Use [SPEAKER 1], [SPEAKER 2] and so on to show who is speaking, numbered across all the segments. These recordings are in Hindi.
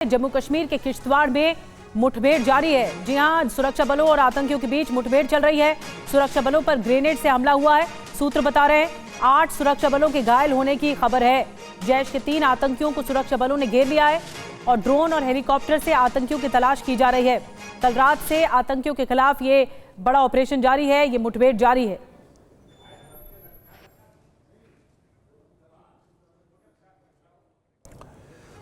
[SPEAKER 1] जम्मू कश्मीर के किश्तवाड़ में मुठभेड़ जारी है। जी हां, सुरक्षा बलों और आतंकियों के बीच मुठभेड़ चल रही है। सुरक्षा बलों पर ग्रेनेड से हमला हुआ है। सूत्र बता रहे हैं 8 सुरक्षा बलों के घायल होने की खबर है। जैश के 3 आतंकियों को सुरक्षा बलों ने घेर लिया है और ड्रोन और हेलीकॉप्टर से आतंकियों की तलाश की जा रही है। कल रात से आतंकियों के खिलाफ ये बड़ा ऑपरेशन जारी है, ये मुठभेड़ जारी है।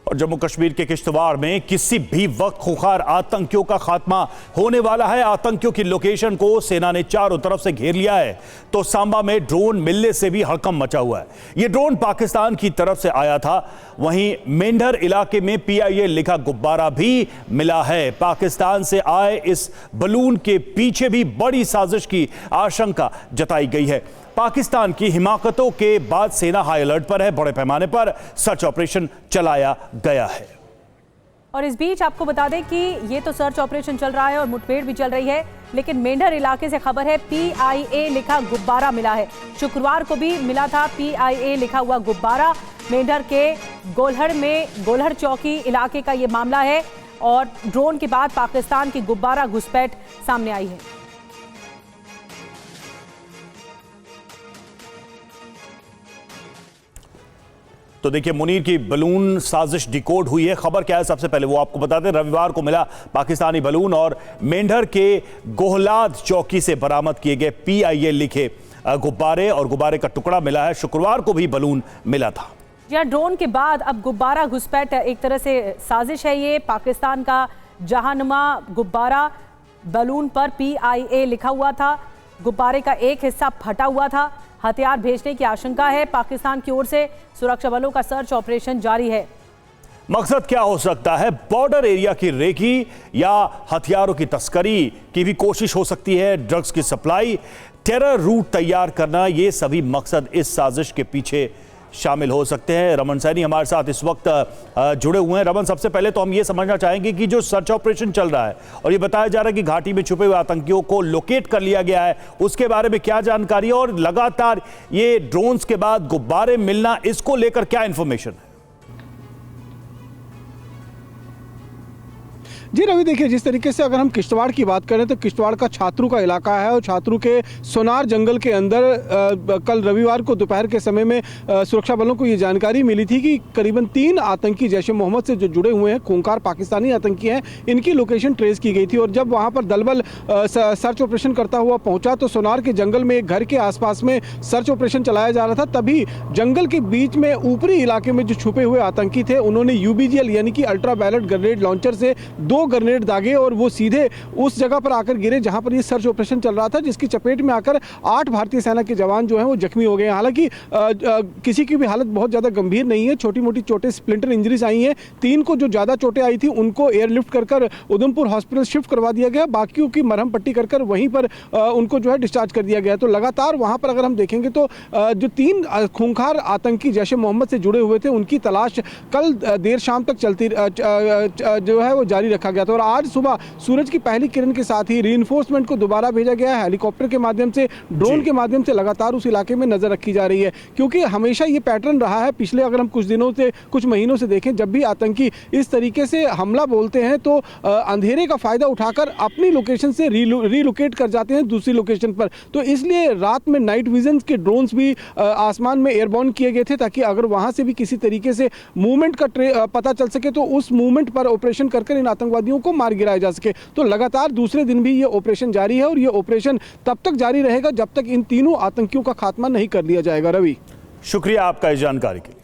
[SPEAKER 2] और जम्मू कश्मीर के किश्तवाड़ में किसी भी वक्त खुखार आतंकियों का खात्मा होने वाला है। आतंकियों की लोकेशन को सेना ने चारों तरफ से घेर लिया है। तो सांबा में ड्रोन मिलने से भी हड़कंप मचा हुआ है। यह ड्रोन पाकिस्तान की तरफ से आया था। वहीं मेंढर इलाके में PIA लिखा गुब्बारा भी मिला है। पाकिस्तान से आए इस बलून के पीछे भी बड़ी साजिश की आशंका जताई गई है। पाकिस्तान की हिमाकतों के बाद सेना हाई अलर्ट पर है। बड़े पैमाने पर सर्च ऑपरेशन चलाया गया है।
[SPEAKER 1] और इस बीच आपको बता दें कि ये तो सर्च ऑपरेशन चल रहा है और मुठभेड़ भी चल रही है, लेकिन मेंढर इलाके से खबर है PIA लिखा गुब्बारा मिला है। शुक्रवार को भी मिला था PIA लिखा हुआ गुब्बारा। मेंढर के गोलहड़ चौकी इलाके का ये मामला है और ड्रोन के बाद पाकिस्तान की गुब्बारा घुसपैठ सामने आई है।
[SPEAKER 2] तो देखिए, मुनीर की बलून साजिश डिकोड हुई है। खबर क्या है सबसे पहले वो आपको बता दें। रविवार को मिला पाकिस्तानी बलून और मेंढर के गोहलाद चौकी से बरामद किए गए PIA लिखे गुब्बारे और गुब्बारे का टुकड़ा मिला है। शुक्रवार को भी बलून मिला था।
[SPEAKER 1] या ड्रोन के बाद अब गुब्बारा घुसपैठ एक तरह से साजिश है। ये पाकिस्तान का जहानुमा गुब्बारा, बलून पर PIA लिखा हुआ था। गुब्बारे का एक हिस्सा फटा हुआ था। हथियार भेजने की आशंका है। पाकिस्तान की ओर से सुरक्षा बलों का सर्च ऑपरेशन जारी है।
[SPEAKER 2] मकसद क्या हो सकता है? बॉर्डर एरिया की रेकी या हथियारों की तस्करी की भी कोशिश हो सकती है। ड्रग्स की सप्लाई, टेरर रूट तैयार करना, ये सभी मकसद इस साजिश के पीछे शामिल हो सकते हैं। रमन सैनी हमारे साथ इस वक्त जुड़े हुए हैं। रमन, सबसे पहले तो हम ये समझना चाहेंगे कि जो सर्च ऑपरेशन चल रहा है और ये बताया जा रहा है कि घाटी में छुपे हुए आतंकियों को लोकेट कर लिया गया है, उसके बारे में क्या जानकारी और लगातार ये ड्रोन्स के बाद गुब्बारे मिलना, इसको लेकर क्या इंफॉर्मेशन है?
[SPEAKER 3] जी रवि, देखिए जिस तरीके से अगर हम किश्तवाड़ की बात करें तो किश्तवाड़ का छात्रू का इलाका है और छात्रू के सोनार जंगल के अंदर कल रविवार को दोपहर के समय में सुरक्षा बलों को ये जानकारी मिली थी कि करीबन 3 आतंकी जैश ए मोहम्मद से जो जुड़े हुए हैं, खूंखार पाकिस्तानी आतंकी हैं, इनकी लोकेशन ट्रेस की गई थी। और जब वहाँ पर दलबल सर्च ऑपरेशन करता हुआ पहुँचा तो सोनार के जंगल में एक घर के आसपास में सर्च ऑपरेशन चलाया जा रहा था। तभी जंगल के बीच में ऊपरी इलाके में जो छुपे हुए आतंकी थे, उन्होंने UBGL यानी कि अल्ट्रा वायलेट ग्रेनेड लॉन्चर से 2 ग्रेनेड दागे और वो सीधे उस जगह पर आकर गिरे जहां पर ये सर्च ऑपरेशन चल रहा था, जिसकी चपेट में आकर 8 भारतीय सेना के जवान जो हैं वो जख्मी हो गए। हालांकि किसी की भी हालत बहुत ज़्यादा गंभीर नहीं है। छोटी मोटी चोटें, स्प्लिंटर इंजरीज आई हैं। 3 को जो ज़्यादा चोटें आई थी उनको एयरलिफ्ट कर उधमपुर हॉस्पिटल शिफ्ट करवा दिया गया। बाकियों की मरहम पट्टी कर वहीं पर उनको जो है डिस्चार्ज कर दिया गया। तो लगातार वहाँ पर अगर हम देखेंगे तो जो 3 खूंखार आतंकी जैश ए मोहम्मद से जुड़े हुए थे, उनकी तलाश कल देर शाम तक चलती जो है वो जारी रखा गया था। और आज सुबह सूरज की पहली किरण के साथ ही रीइंफोर्समेंट को दोबारा भेजा गया है। हेलीकॉप्टर के माध्यम से, ड्रोन के माध्यम से लगातार उस इलाके में नजर रखी जा रही है, क्योंकि हमेशा ये पैटर्न रहा है। पिछले अगर हम कुछ दिनों से, कुछ महीनों से देखें, जब भी आतंकी इस तरीके से हमला बोलते हैं तो अंधेरे का फायदा उठाकर अपनी लोकेशन से रीलोकेट कर जाते हैं दूसरी लोकेशन पर। तो इसलिए रात में नाइट विजन के ड्रोन्स भी आसमान में एयरबॉर्न किए गए थे, ताकि अगर वहां से भी किसी तरीके से मूवमेंट का पता चल सके तो उस मूवमेंट पर ऑपरेशन कर इन आतंकवादियों को मार गिराया जा सके। तो लगातार दूसरे दिन भी ये ऑपरेशन जारी है और ये ऑपरेशन तब तक जारी रहेगा जब तक इन तीनों आतंकियों का खात्मा नहीं कर लिया जाएगा। रवि,
[SPEAKER 2] शुक्रिया आपका इस जानकारी के लिए।